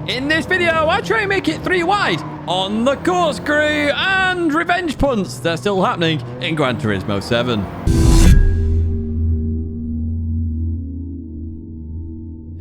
In this video, I try and make it 3 wide on the corkscrew and revenge punts. They're still happening in Gran Turismo 7.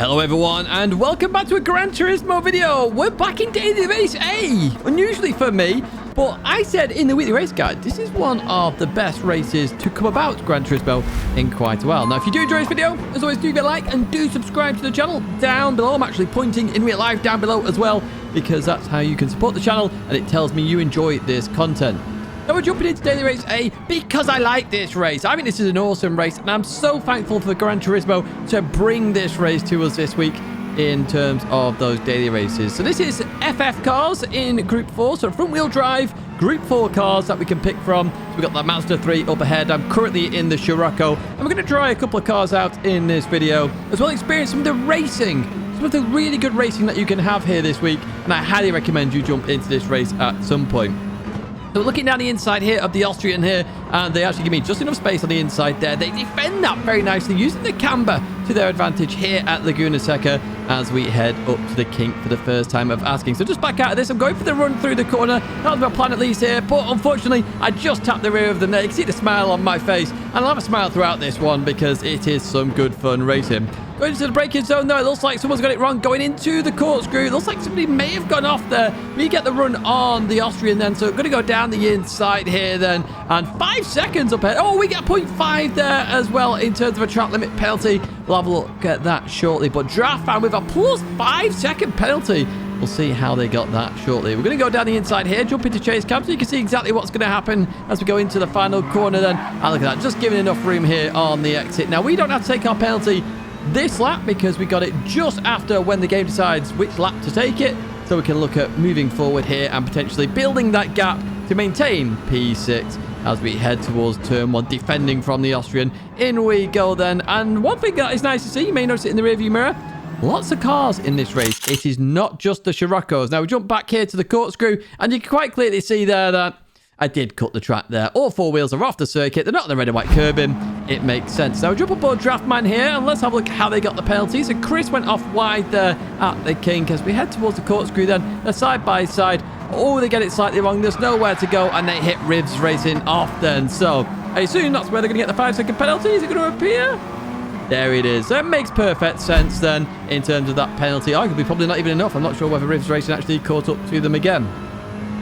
Hello everyone and welcome back to a Gran Turismo video. We're back in Daily Race A. Unusually for me, but I said in the weekly race guide, this is one of the best races to come about Gran Turismo in quite a while. Now, if you do enjoy this video, as always, do give it a like and do subscribe to the channel down below. I'm actually pointing in real life down below as well, because that's how you can support the channel and it tells me you enjoy this content. Now we're jumping into Daily Race A because I like this race. I think this is an awesome race and I'm so thankful for Gran Turismo to bring this race to us this week in terms of those daily races. So this is FF cars in Group 4, so front wheel drive Group 4 cars that we can pick from. So we've got the Mazda 3 up ahead. I'm currently in the Scirocco and we're going to try a couple of cars out in this video, as well as experience some of the racing. Some of the really good racing that you can have here this week, and I highly recommend you jump into this race at some point. So looking down the inside here of the Austrian here, and they actually give me just enough space on the inside there. They defend that very nicely, using the camber to their advantage here at Laguna Seca as we head up to the kink for the first time of asking. So just back out of this, I'm going for the run through the corner. That was my plan at least here, but unfortunately, I just tapped the rear of them there. You can see the smile on my face, and I'll have a smile throughout this one because it is some good fun racing. Going into the braking zone though, it looks like someone's got it wrong. Going into the corkscrew, it looks like somebody may have gone off there. We get the run on the Austrian then, so we're going to go down the inside here then, and 5 seconds up ahead. Oh, we get 0.5 there as well in terms of a track limit penalty. We'll have a look at that shortly, but Draft fan with a plus 5 second penalty. We'll see how they got that shortly. We're going to go down the inside here, jump into chase cam so you can see exactly what's going to happen as we go into the final corner then. And look at that, just giving enough room here on the exit. Now, we don't have to take our penalty this lap because we got it just after when the game decides which lap to take it, so we can look at moving forward here and potentially building that gap to maintain P6 as we head towards turn 1, defending from the Austrian. In we go then, and one thing that is nice to see, you may notice it in the rearview mirror, lots of cars in this race. It is not just the Sciroccos. Now we jump back here to the corkscrew and you can quite clearly see there that I did cut the track there. All 4 wheels are off the circuit. They're not the red and white curbing. It makes sense. Now, jump aboard Draftman here, and let's have a look at how they got the penalties. And Chris went off wide there at the kink as we head towards the corkscrew then. They're side by side. Oh, they get it slightly wrong. There's nowhere to go, and they hit Rivs racing off then. So, I assume that's where they're going to get the 5 second penalty. Is it going to appear? There it is. So it makes perfect sense then in terms of that penalty. Arguably, probably not even enough. I'm not sure whether Rivs racing actually caught up to them again.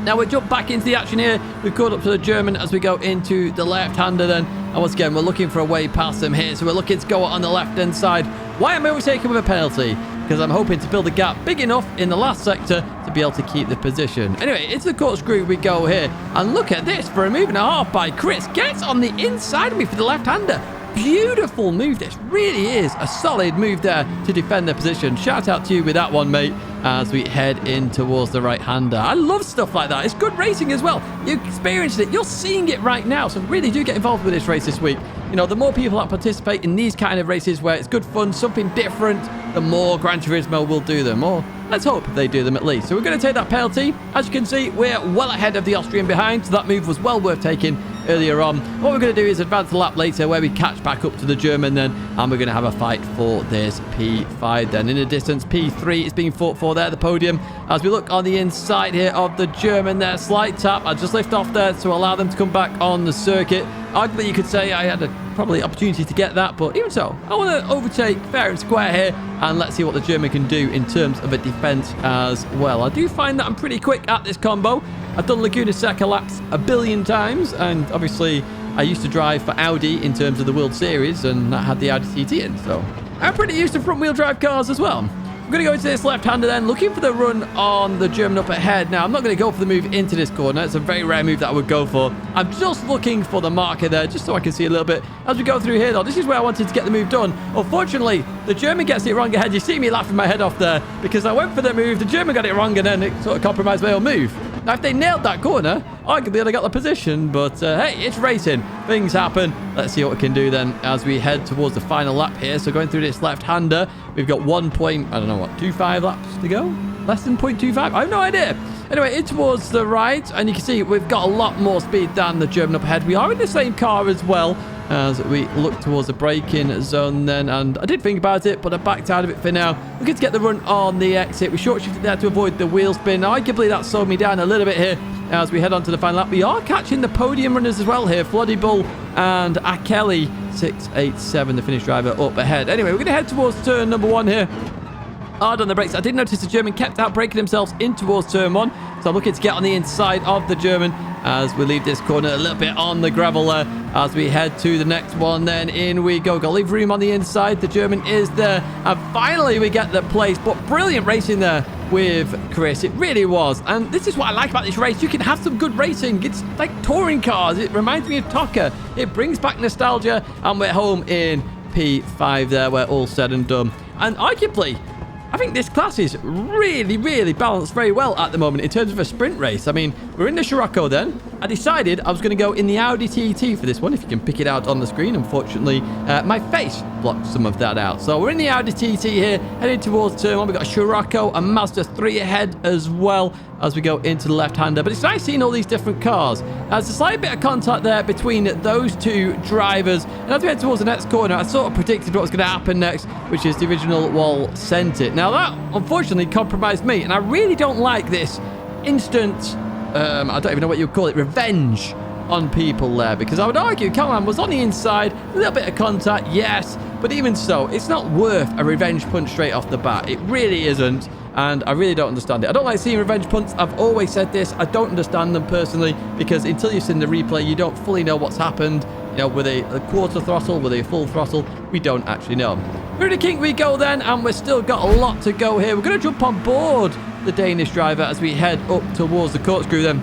Now we jump back into the action here. We've caught up to the German as we go into the left-hander then. And once again, we're looking for a way past them here. So we're looking to go on the left-hand side. Why am I always taking with a penalty? Because I'm hoping to build a gap big enough in the last sector to be able to keep the position. Anyway, into the corkscrew we go here. And look at this for a move and a half by Chris. Gets on the inside of me for the left-hander. Beautiful move. This really is a solid move there to defend their position. Shout out to you with that one, mate, as we head in towards the right-hander. I love stuff like that. It's good racing as well. You experienced it. You're seeing it right now. So really do get involved with this race this week. You know, the more people that participate in these kind of races where it's good fun, something different, the more Gran Turismo will do them. Or let's hope they do them at least. So we're going to take that penalty. As you can see, we're well ahead of the Austrian behind. So that move was well worth taking earlier on. What we're going to do is advance a lap later where we catch back up to the German then, and we're going to have a fight for this P5 then. In the distance, P3 is being fought for there, the podium. As we look on the inside here of the German there, slight tap. I'll just lift off there to allow them to come back on the circuit. Arguably, you could say I had a probably opportunity to get that, but even so, I want to overtake fair and square here, and let's see what the German can do in terms of a defense as well. I do find that I'm pretty quick at this combo. I've done Laguna Seca laps a billion times, and obviously I used to drive for Audi in terms of the World Series, and that had the Audi TT in, so I'm pretty used to front wheel drive cars as well. I'm going to go into this left-hander then, looking for the run on the German up ahead. Now, I'm not going to go for the move into this corner. It's a very rare move that I would go for. I'm just looking for the marker there, just so I can see a little bit. As we go through here, though, this is where I wanted to get the move done. Unfortunately, the German gets it wrong ahead. You see me laughing my head off there, because I went for the move, the German got it wrong, and then it sort of compromised my own move. Now, if they nailed that corner, arguably they got the position, but hey, it's racing. Things happen. Let's see what we can do then as we head towards the final lap here. So going through this left-hander, we've got 1.25 laps to go? Less than 0.25? I have no idea. Anyway, in towards the right, and you can see we've got a lot more speed than the German up ahead. We are in the same car as well, as we look towards the braking zone then. And I did think about it, but I backed out of it for now. We're going to get the run on the exit. We short shifted there to avoid the wheel spin. Now, arguably, that slowed me down a little bit here as we head on to the final lap. We are catching the podium runners as well here. Floody Bull and Akeli 687, the Finnish driver, up ahead. Anyway, we're going to head towards turn number 1 here. Hard on the brakes. I did notice the German kept out braking themselves in towards turn 1. So I'm looking to get on the inside of the German as we leave this corner a little bit on the gravel there as we head to the next one. Then in we go. Got to leave room on the inside. The German is there. And finally we get the place. But brilliant racing there with Chris. It really was. And this is what I like about this race. You can have some good racing. It's like touring cars. It reminds me of TOCA. It brings back nostalgia. And we're home in P5 there. We're all said and done. And arguably, I think this class is really, really balanced very well at the moment in terms of a sprint race. I mean, we're in the Scirocco then. I decided I was going to go in the Audi TT for this one, if you can pick it out on the screen. Unfortunately, my face blocked some of that out. So we're in the Audi TT here, heading towards turn 1. We've got a Scirocco, a Mazda 3 ahead as well as we go into the left-hander. But it's nice seeing all these different cars. There's a slight bit of contact there between those two drivers. And as we head towards the next corner, I sort of predicted what was going to happen next, which is the original wall sent it. Now that, unfortunately, compromised me. And I really don't like this instant, I don't even know what you would call it, revenge on people there. Because I would argue Callahan was on the inside, a little bit of contact, yes. But even so, it's not worth a revenge punch straight off the bat. It really isn't. And I really don't understand it. I don't like seeing revenge punts. I've always said this. I don't understand them personally because until you've seen the replay, you don't fully know what's happened. You know, were they a quarter throttle? Were they a full throttle? We don't actually know. Through the kink we go then, and we've still got a lot to go here. We're going to jump on board the Danish driver as we head up towards the corkscrew then.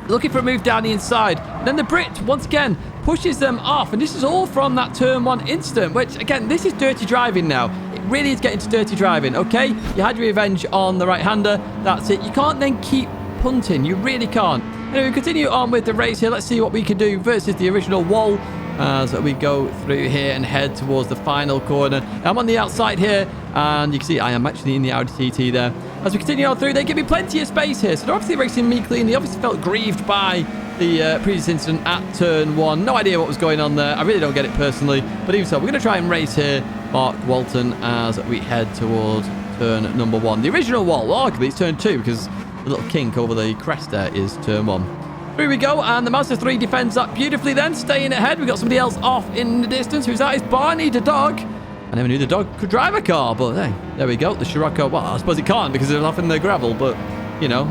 Looking for a move down the inside. And then the Brit, once again, pushes them off. And this is all from that turn 1 incident, which, again, this is dirty driving now. It really is getting to dirty driving, okay? You had your revenge on the right-hander. That's it. You can't then keep punting. You really can't. Anyway, we continue on with the race here. Let's see what we can do versus the original wall as we go through here and head towards the final corner. I'm on the outside here, and you can see I am actually in the Audi TT there. As we continue on through, they give me plenty of space here. So they're obviously racing me clean. They obviously felt grieved by the previous incident at turn 1. No idea what was going on there. I really don't get it personally. But even so, we're going to try and race here Mark Walton as we head towards turn number 1. The original wall, well, arguably it's turn 2 because the little kink over the crest there is turn 1. Here we go, and the Mazda 3 defends that beautifully then, staying ahead. We've got somebody else off in the distance. Who's that? It's Barney the dog. I never knew the dog could drive a car, but hey, there we go. The Scirocco, well, I suppose it can't because it's off in the gravel, but, you know,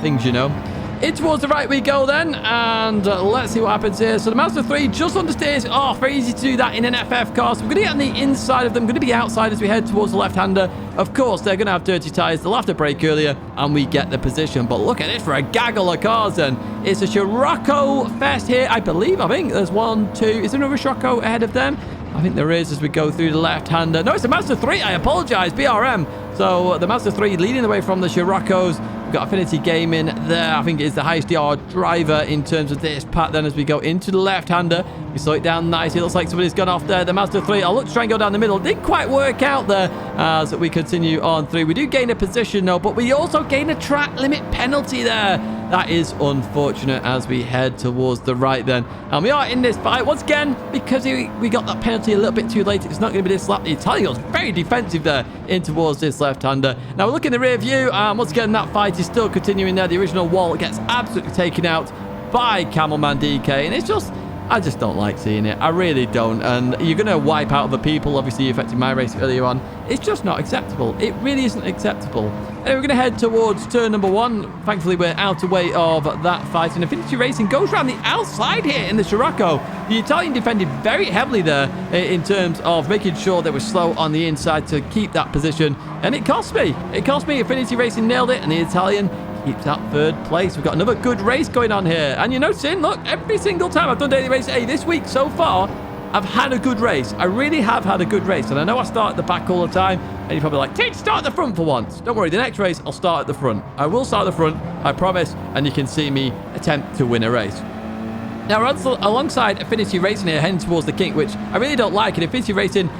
things you know. In towards the right we go then, and let's see what happens here. So the Mazda 3 just understeers. Oh, very easy to do that in an FF car. So we're going to get on the inside of them. Going to be outside as we head towards the left-hander. Of course, they're going to have dirty tyres. They'll have to brake earlier, and we get the position. But look at this for a gaggle of cars then. It's a Scirocco fest here, I think there's 1, 2. Is there another Scirocco ahead of them? I think there is as we go through the left-hander. No, it's the Mazda 3. I apologize. BRM. So the Mazda 3 leading the way from the Sciroccos. We've got Affinity Gaming there. I think it is the highest DR driver in terms of this pack then as we go into the left-hander. We slow it down nicely. It looks like somebody's gone off there. The Mazda 3. I'll look to try and go down the middle. Didn't quite work out there as we continue on through. We do gain a position though, but we also gain a track limit penalty there. That is unfortunate as we head towards the right then. And we are in this fight once again because we got that penalty a little bit too late. It's not going to be this lap. The Italian was very defensive there in towards this left-hander. Now we look in the rear view, and once again that fight is still continuing there. The original wall gets absolutely taken out by Camelman DK, and it's just, I just don't like seeing it. I really don't. And you're going to wipe out other people. Obviously, you affected my race earlier on. It's just not acceptable. It really isn't acceptable. Anyway, we're going to head towards turn number 1. Thankfully, we're out of way of that fight. And Affinity Racing goes around the outside here in the Scirocco. The Italian defended very heavily there in terms of making sure they were slow on the inside to keep that position. And it cost me. It cost me. Affinity Racing nailed it, and the Italian keeps that 3rd place. We've got another good race going on here. And you're noticing, look, every single time I've done Daily Race A this week so far, I've had a good race. I really have had a good race. And I know I start at the back all the time. And you're probably like, Tid, start at the front for once. Don't worry, the next race, I'll start at the front. I will start at the front, I promise. And you can see me attempt to win a race. Now, we're alongside Affinity Racing here, heading towards the kink, which I really don't like. And Affinity Racing,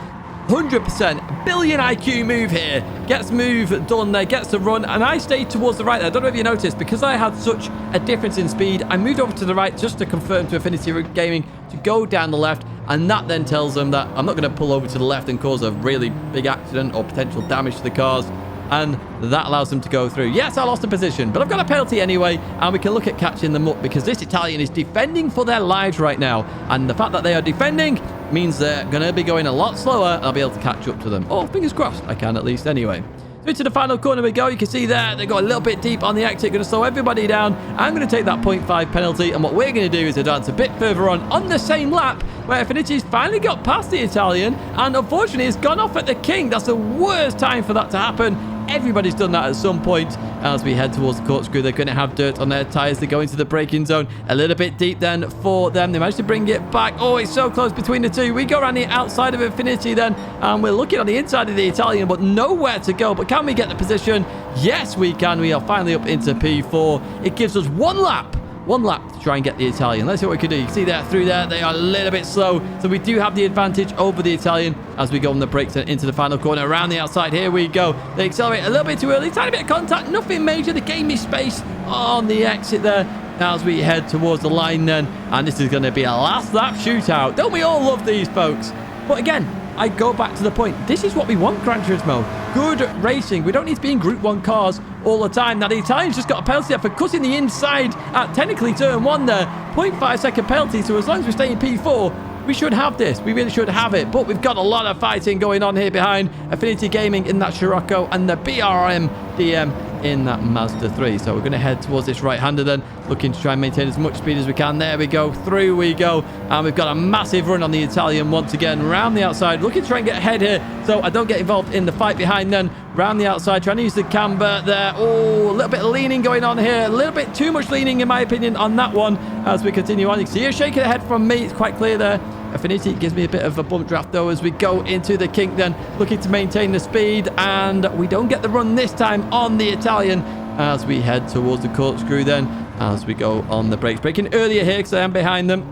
100% billion IQ move here. Gets move done there, gets the run, and I stayed towards the right there. I don't know if you noticed, because I had such a difference in speed, I moved over to the right just to confirm to Affinity Gaming to go down the left. And that then tells them that I'm not going to pull over to the left and cause a really big accident or potential damage to the cars. And that allows them to go through. Yes, I lost a position, but I've got a penalty anyway, and we can look at catching them up because this Italian is defending for their lives right now. And the fact that they are defending means they're going to be going a lot slower. I'll be able to catch up to them. Oh, fingers crossed. I can at least anyway. So into the final corner we go. You can see there, they go a little bit deep on the exit. Going to slow everybody down. I'm going to take that 0.5 penalty. And what we're going to do is advance a bit further on the same lap, where Affinity's finally got past the Italian. And unfortunately, it's gone off at the King. That's the worst time for that to happen. Everybody's done that at some point. As we head towards the corkscrew, they're going to have dirt on their tyres. They go into the braking zone. A little bit deep then for them. They managed to bring it back. Oh, it's so close between the two. We go around the outside of Affinity then. And we're looking on the inside of the Italian, but nowhere to go. But can we get the position? Yes, we can. We are finally up into P4. It gives us one lap to try and get the Italian. Let's see what we can do. You can see that through there. They are a little bit slow. So we do have the advantage over the Italian as we go on the brakes and into the final corner. Around the outside, here we go. They accelerate a little bit too early. Tiny bit of contact. Nothing major. They gave me space on the exit there as we head towards the line then. And this is going to be a last lap shootout. Don't we all love these, folks? But again, I go back to the point. This is what we want, Gran Turismo. Good racing. We don't need to be in Group 1 cars all the time. Now, the Italian's just got a penalty there for cutting the inside at technically turn 1 there. 0.5 second penalty. So as long as we stay in P4, we should have this. We really should have it. But we've got a lot of fighting going on here behind Affinity Gaming in that Scirocco and the BRM DM in that Mazda 3. So we're going to head towards this right-hander then, looking to try and maintain as much speed as we can. There we go. Through we go. And we've got a massive run on the Italian once again. Round the outside, looking to try and get ahead here so I don't get involved in the fight behind then. Round the outside, trying to use the camber there. Oh, a little bit of leaning going on here. A little bit too much leaning, in my opinion, on that one as we continue on. You can see her shaking ahead from me. It's quite clear there. Affinity gives me a bit of a bump draft though as we go into the kink then, looking to maintain the speed, and we don't get the run this time on the Italian as we head towards the corkscrew then, as we go on the brakes. Braking earlier here because I am behind them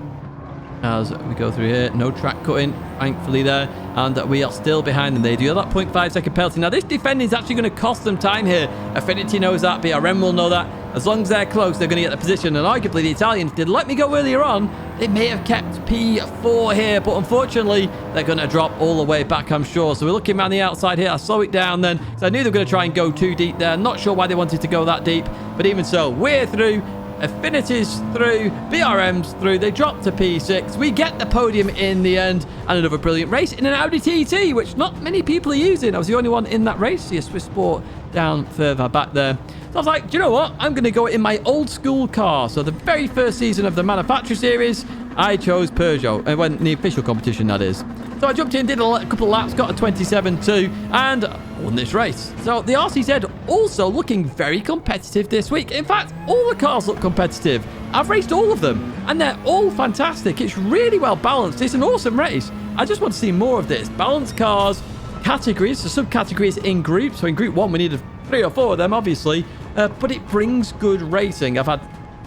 as we go through here. No track cutting, thankfully there, and we are still behind them. They do have that 0.5 second penalty. Now this defending is actually going to cost them time here. Affinity knows that, BRM will know that. As long as they're close, they're going to get the position. And arguably, the Italians did let me go earlier on. They may have kept P4 here, but unfortunately, they're going to drop all the way back, I'm sure. So we're looking around the outside here. I'll slow it down then, because I knew they were going to try and go too deep there. Not sure why they wanted to go that deep, but even so, we're through. Affinity's through, BRM's through. They drop to P6. We get the podium in the end, and another brilliant race in an Audi TT, which not many people are using. I was the only one in that race. See a Swiss Sport down further back there. So I was like, do you know what? I'm going to go in my old school car. So the very first season of the Manufacturer Series, I chose Peugeot. And when the official competition, that is. So I jumped in, did a couple of laps, got a 27.2, and won this race. So the RCZ also looking very competitive this week. In fact, all the cars look competitive. I've raced all of them, and they're all fantastic. It's really well balanced. It's an awesome race. I just want to see more of this. Balanced cars, categories, so subcategories in groups. So in Group 1, we needed 3 or 4 of them, obviously. But it brings good racing. I've had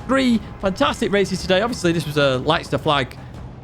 3 fantastic races today. Obviously, this was a lights to flag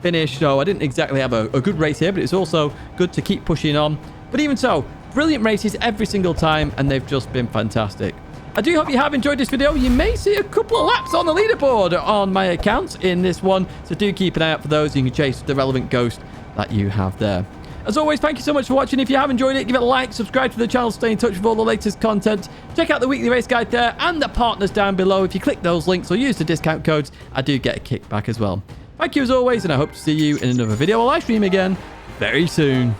finish, so I didn't exactly have a good race here, but it's also good to keep pushing on. But even so, brilliant races every single time, and they've just been fantastic. I do hope you have enjoyed this video. You may see a couple of laps on the leaderboard on my accounts in this one, so do keep an eye out for those. You can chase the relevant ghost that you have there. As always, thank you so much for watching. If you have enjoyed it, give it a like, subscribe to the channel, stay in touch with all the latest content. Check out the weekly race guide there and the partners down below. If you click those links or use the discount codes, I do get a kickback as well. Thank you as always, and I hope to see you in another video or live stream again very soon.